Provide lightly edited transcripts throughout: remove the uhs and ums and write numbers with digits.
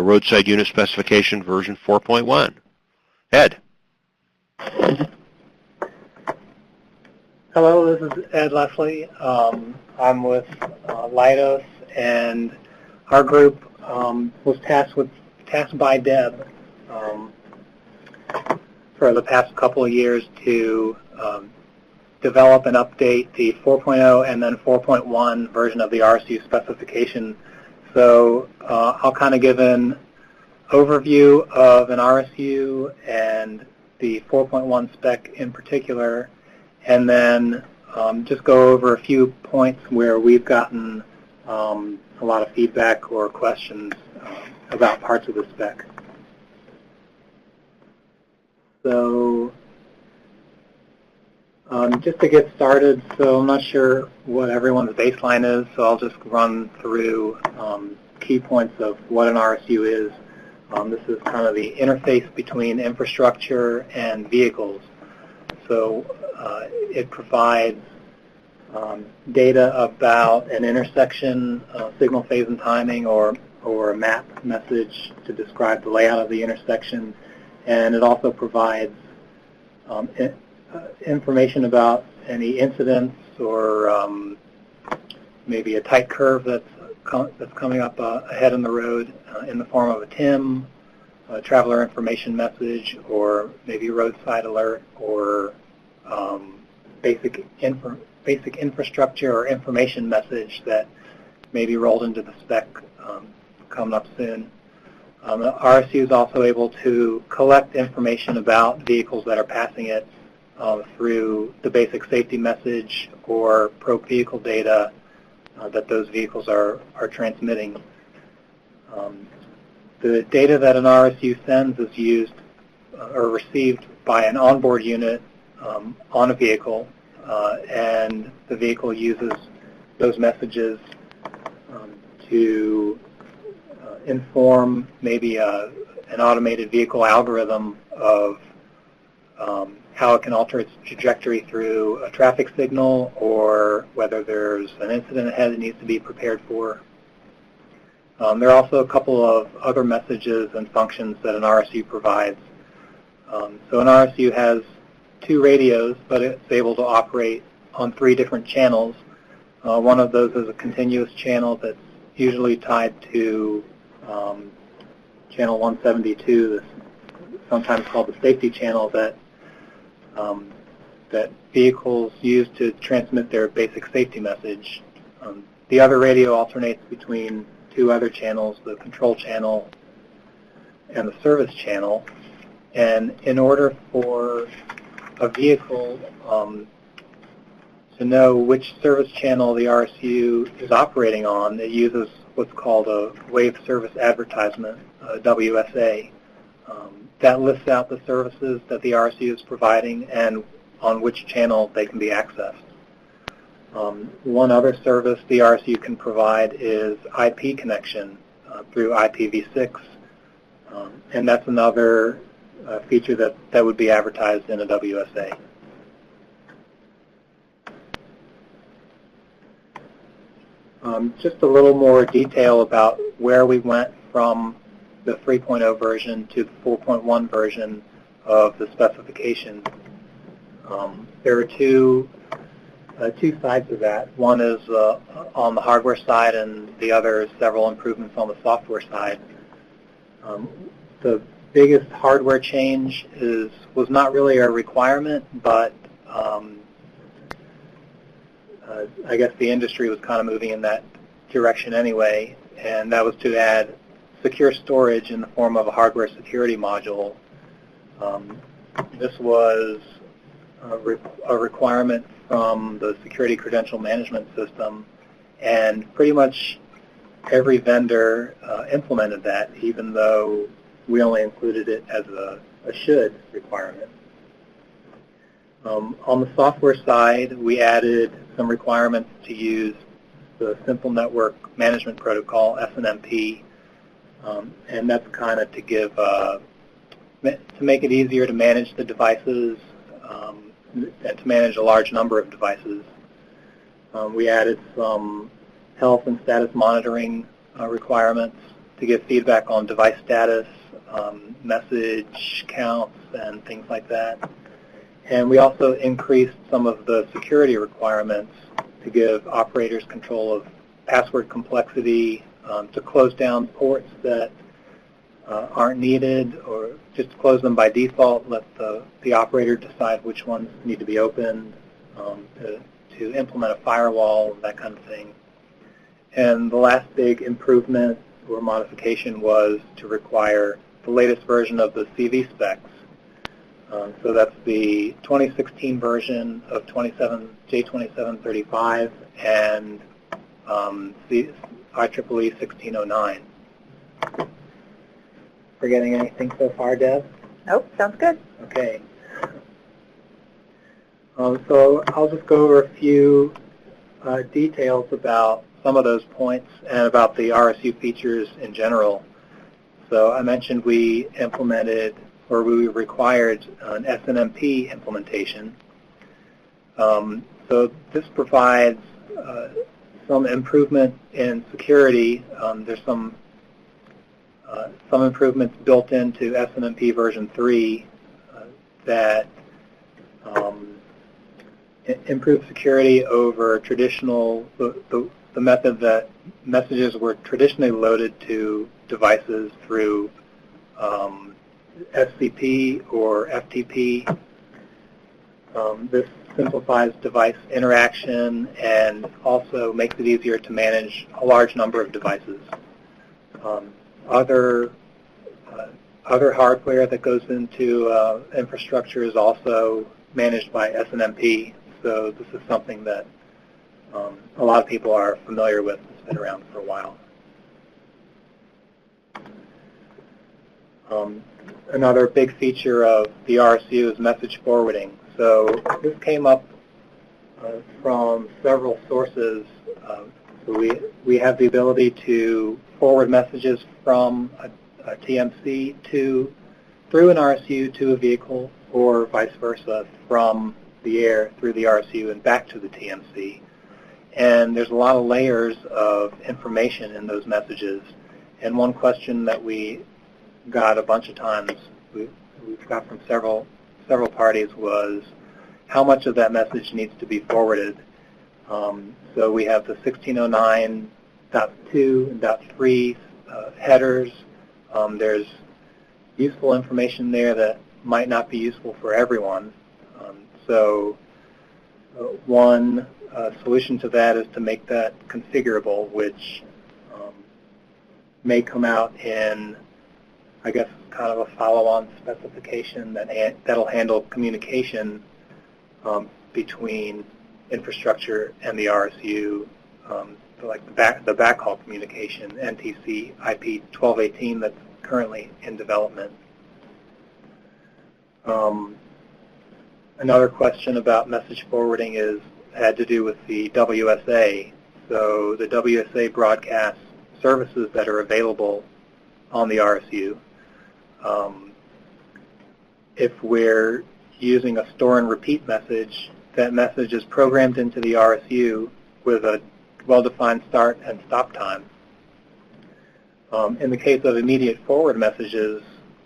roadside unit specification version 4.1. Ed. Hello, this is Ed Leslie. I'm with Leidos, and our group was tasked by Deb for the past couple of years to develop and update the 4.0 and then 4.1 version of the RSU specification. So I'll kind of give an overview of an RSU and the 4.1 spec in particular, and then just go over a few points where we've gotten a lot of feedback or questions about parts of the spec. So just to get started, so I'm not sure what everyone's baseline is, so I'll just run through key points of what an RSU is. This is kind of the interface between infrastructure and vehicles. So it provides data about an intersection, signal phase and timing, or a map message to describe the layout of the intersection. And it also provides information about any incidents or maybe a tight curve that's coming up ahead in the road in the form of a TIM, a traveler information message, or maybe roadside alert, or basic infrastructure or information message that may be rolled into the spec coming up soon. The RSU is also able to collect information about vehicles that are passing it through the basic safety message or probe vehicle data that those vehicles are transmitting. The data that an RSU sends is used or received by an onboard unit on a vehicle, and the vehicle uses those messages to inform maybe an automated vehicle algorithm of how it can alter its trajectory through a traffic signal, or whether there's an incident ahead that needs to be prepared for. There are also a couple of other messages and functions that an RSU provides. So an RSU has 2 radios, but it's able to operate on 3 different channels. One of those is a continuous channel that's usually tied to channel 172, sometimes called the safety channel, that vehicles use to transmit their basic safety message. The other radio alternates between 2 other channels, the control channel and the service channel. And in order for a vehicle to know which service channel the RSU is operating on, it uses what's called a Wave Service Advertisement, WSA. That lists out the services that the RSU is providing and on which channel they can be accessed. One other service the RSU can provide is IP connection through IPv6, and that's another feature that would be advertised in a WSA. Just a little more detail about where we went from the 3.0 version to the 4.1 version of the specification. There are two sides of that. One is on the hardware side, and the other is several improvements on the software side. The biggest hardware change was not really a requirement, but I guess the industry was kind of moving in that direction anyway, and that was to add secure storage in the form of a hardware security module. This was a requirement from the Security Credential Management System, and pretty much every vendor implemented that, even though we only included it as a should requirement. On the software side, we added some requirements to use the Simple Network Management Protocol, SNMP, and that's kind of to make it easier to manage the devices and to manage a large number of devices. We added some health and status monitoring requirements to give feedback on device status, message counts, and things like that. And we also increased some of the security requirements to give operators control of password complexity, to close down ports that aren't needed, or just close them by default, let the operator decide which ones need to be opened, to implement a firewall, that kind of thing. And the last big improvement or modification was to require the latest version of the CV specs. So that's the 2016 version of J2735 and the IEEE 1609. Forgetting anything so far, Deb? Nope, sounds good. Okay. So I'll just go over a few details about some of those points and about the RSU features in general. So I mentioned we implemented, or we required, an SNMP implementation. So this provides some improvement in security. There's some improvements built into SNMP version 3 that improve security over traditional, the method that messages were traditionally loaded to devices through SCP or FTP. This simplifies device interaction and also makes it easier to manage a large number of devices. Other hardware that goes into infrastructure is also managed by SNMP, so this is something that a lot of people are familiar with. It's been around for a while. Another big feature of the RSU is message forwarding. So this came up from several sources. So we have the ability to forward messages from a TMC through an RSU to a vehicle, or vice versa, from the air through the RSU and back to the TMC. And there's a lot of layers of information in those messages. And one question that we got a bunch of times, we've got from several parties, was how much of that message needs to be forwarded. So we have the 1609.2 and .3 headers. There's useful information there that might not be useful for everyone. So one solution to that is to make that configurable, which may come out in, I guess, kind of a follow-on specification that'll handle communication between infrastructure and the RSU, like the backhaul communication, NTC IP 1218, that's currently in development. Another question about message forwarding had to do with the WSA. So the WSA broadcasts services that are available on the RSU. If we're using a store and repeat message, that message is programmed into the RSU with a well-defined start and stop time. In the case of immediate forward messages,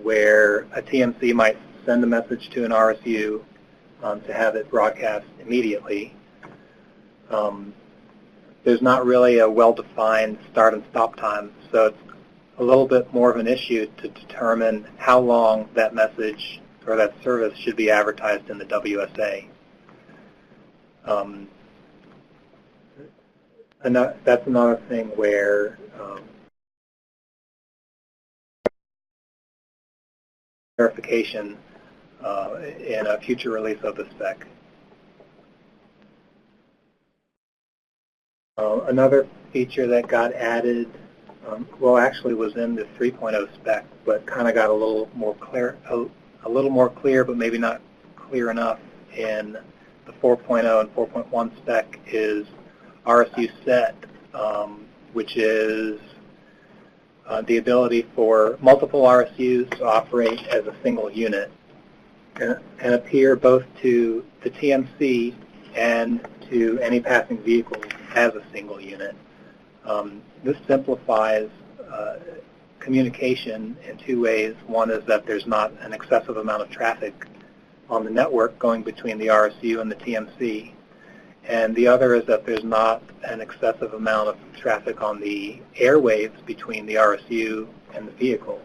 where a TMC might send a message to an RSU to have it broadcast immediately, there's not really a well-defined start and stop time, so it's a little bit more of an issue to determine how long that message or that service should be advertised in the WSA. And that's another thing where verification in a future release of the spec. Another feature that got added, well, actually was in the 3.0 spec, but kind of got a little more clear, but maybe not clear enough in the 4.0 and 4.1 spec, is RSU set, which is the ability for multiple RSUs to operate as a single unit and appear both to the TMC and to any passing vehicles as a single unit. This simplifies communication in two ways. One is that there's not an excessive amount of traffic on the network going between the RSU and the TMC. And the other is that there's not an excessive amount of traffic on the airwaves between the RSU and the vehicle.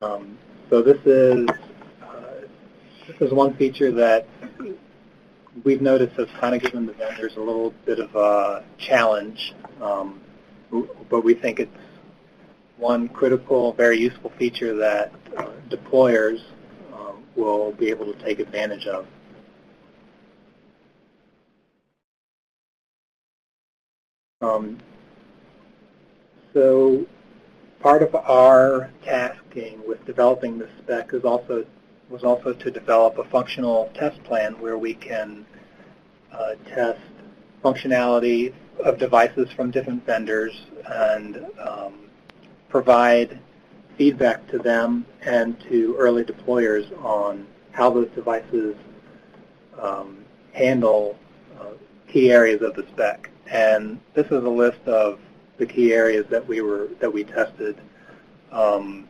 So this is one feature that we've noticed has kind of given the vendors a little bit of a challenge, but we think it's one critical, very useful feature that deployers will be able to take advantage of. So part of our tasking with developing this spec was also to develop a functional test plan where we can test functionality of devices from different vendors and provide feedback to them and to early deployers on how those devices handle key areas of the spec. And this is a list of the key areas that we tested from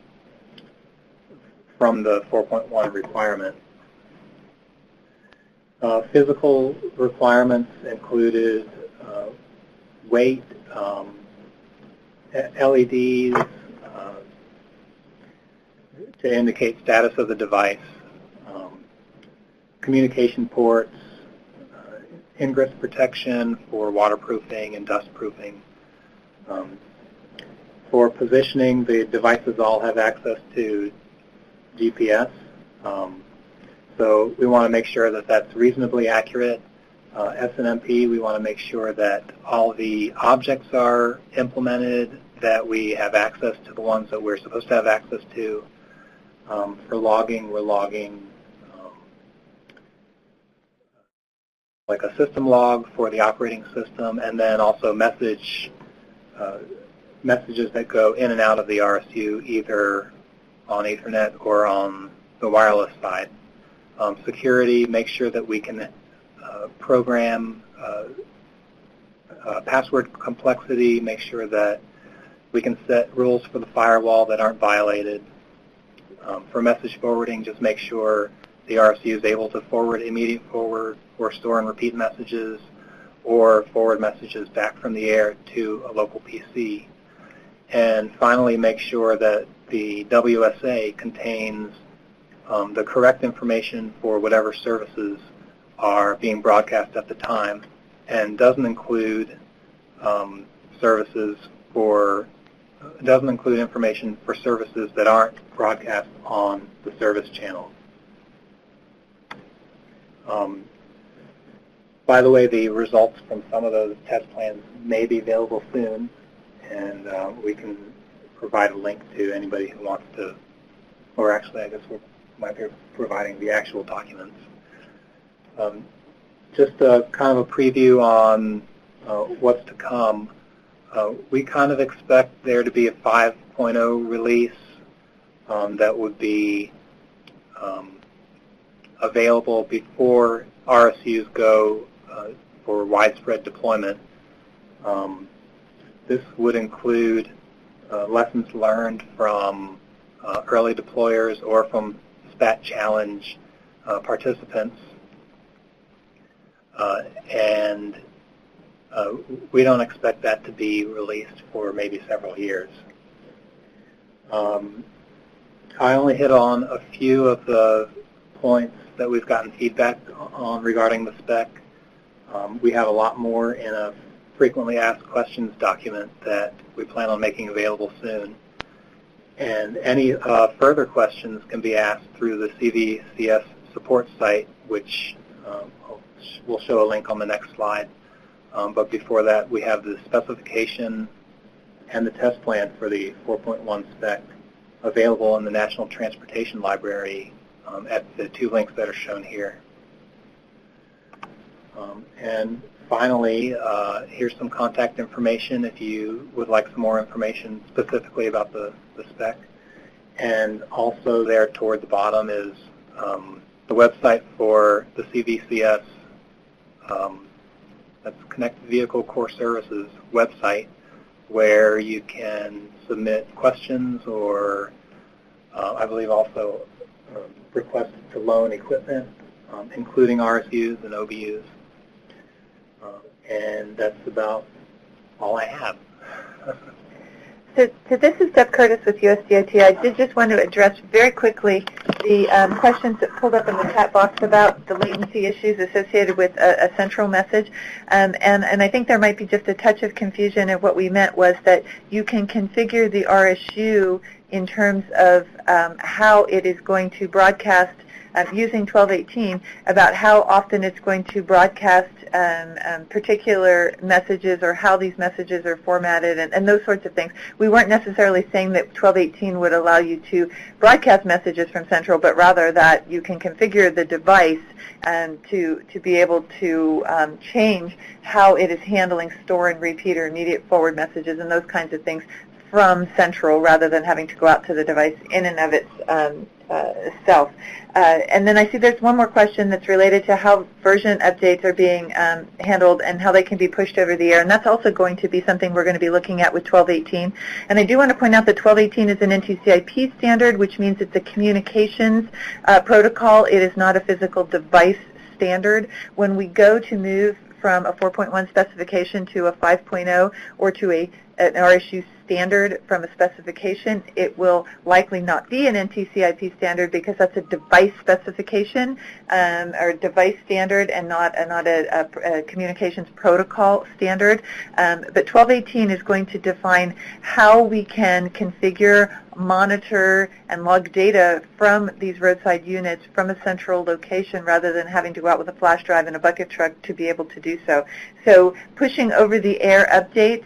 the 4.1 requirement. Physical requirements included weight, LEDs to indicate status of the device, communication ports, ingress protection for waterproofing and dustproofing. For positioning, the devices all have access to GPS. So we want to make sure that that's reasonably accurate. SNMP, we want to make sure that all the objects are implemented, that we have access to the ones that we're supposed to have access to. For logging, we're logging like a system log for the operating system, and then also messages that go in and out of the RSU, either on Ethernet or on the wireless side. Security, make sure that we can program password complexity, make sure that we can set rules for the firewall that aren't violated. For message forwarding, just make sure the RSU is able to forward immediate forward or store and repeat messages, or forward messages back from the air to a local PC. And finally, make sure that the WSA contains the correct information for whatever services are being broadcast at the time, and doesn't include information for services that aren't broadcast on the service channel. By the way, the results from some of those test plans may be available soon, and we can provide a link to anybody who wants to, or actually I guess we might be providing the actual documents. Just a kind of a preview on what's to come. We kind of expect there to be a 5.0 release that would be available before RSUs go for widespread deployment. This would include lessons learned from early deployers or from SPaT challenge participants. And we don't expect that to be released for maybe several years. I only hit on a few of the points that we've gotten feedback on regarding the spec. We have a lot more in a frequently asked questions document that we plan on making available soon. And any further questions can be asked through the CVCS support site, which we'll show a link on the next slide. But before that, we have the specification and the test plan for the 4.1 spec available in the National Transportation Library at the two links that are shown here. And finally, here's some contact information if you would like some more information specifically about the spec. And also there toward the bottom is the website for the CVCS, that's Connected Vehicle Core Services website, where you can submit questions or I believe also request to loan equipment, including RSUs and OBUs. And that's about all I have. So this is Deb Curtis with USDOT. I did just want to address very quickly the questions that pulled up in the chat box about the latency issues associated with a central message. And I think there might be just a touch of confusion, and what we meant was that you can configure the RSU in terms of how it is going to broadcast using 1218 about how often it's going to broadcast particular messages or how these messages are formatted and those sorts of things. We weren't necessarily saying that 1218 would allow you to broadcast messages from Central, but rather that you can configure the device to be able to change how it is handling store and repeat or immediate forward messages and those kinds of things from Central rather than having to go out to the device in and of itself. And then I see there's one more question that's related to how version updates are being handled and how they can be pushed over the air. And that's also going to be something we're going to be looking at with 1218. And I do want to point out that 1218 is an NTCIP standard, which means it's a communications protocol. It is not a physical device standard. When we go to move from a 4.1 specification to a 5.0 or to an RSU standard from a specification, it will likely not be an NTCIP standard because that's a device specification or device standard and not a communications protocol standard. But 1218 is going to define how we can configure, monitor, and log data from these roadside units from a central location rather than having to go out with a flash drive and a bucket truck to be able to do so. So pushing over-the-air updates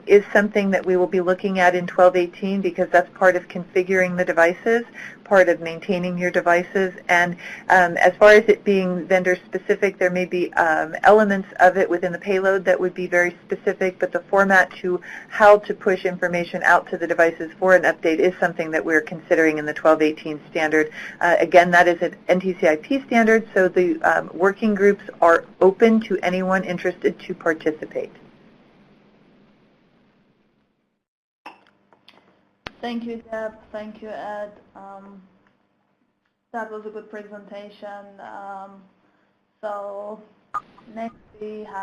is something that we will be looking at in 1218 because that's part of configuring the devices, part of maintaining your devices. And as far as it being vendor-specific, there may be elements of it within the payload that would be very specific, but the format to how to push information out to the devices for an update is something that we're considering in the 1218 standard. Again, that is an NTCIP standard, so the working groups are open to anyone interested to participate. Thank you, Deb. Thank you, Ed. That was a good presentation. So next we have